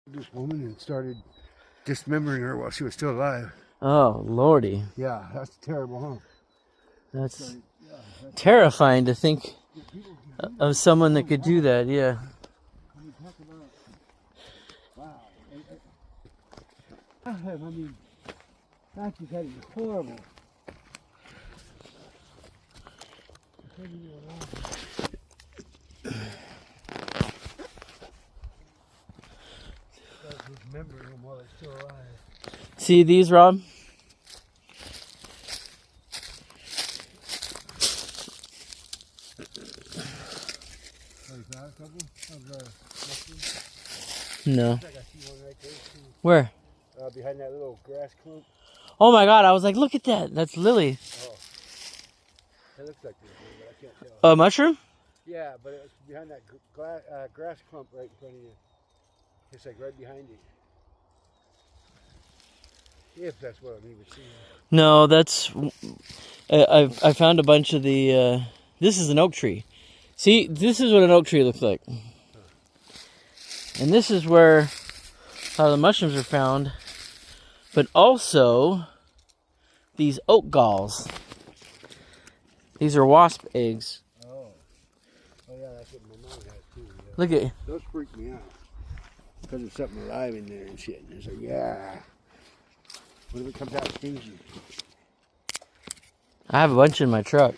This woman and started dismembering her while she was still alive. Oh, Lordy. Yeah, that's terrible, huh? That's terrifying to think of someone that could do that, yeah. Wow. I mean, that's just horrible. Dismembering them while they're still alive. See these, Rob? No. Where? Behind that little grass clump. Oh my God, I was like, look at that. That's lily. Oh. It looks like this, but I can't tell. A mushroom? Yeah, but it's behind that grass clump right in front of you. It's like right behind you. If that's what I'm even seeing. No, that's... I found a bunch of the... this is an oak tree. See, this is what an oak tree looks like. And this is where how the mushrooms are found. But also, these oak galls. These are wasp eggs. Oh. Oh, yeah, that's what my mom has too. Yeah. Look at... Those freak me out. Because there's something alive in there and shit. And it's like, yeah. What if it comes out and stings you? I have a bunch in my truck.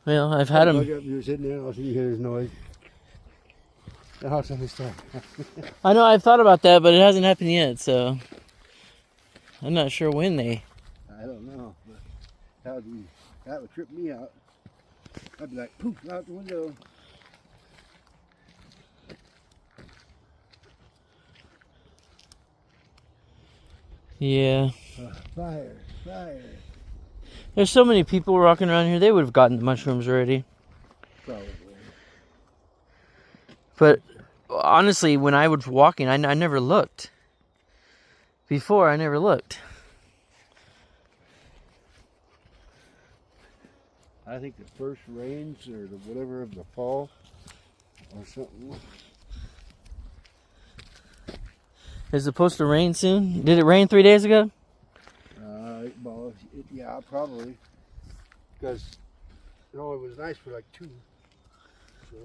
Well, I've had them. You're sitting there, all of a sudden you hear this noise. The house on this time. I know, I've thought about that, but it hasn't happened yet, so I'm not sure when they... I don't know, but that would trip me out. I'd be like, poof, out the window. Yeah. Fire. There's so many people walking around here, they would have gotten the mushrooms already. Probably. But honestly, when I was walking, I never looked. Before, I never looked. I think the first rains or the whatever of the fall or something. Is it supposed to rain soon? Did it rain 3 days ago? Well, yeah, probably. Because it only was nice for like 2. So.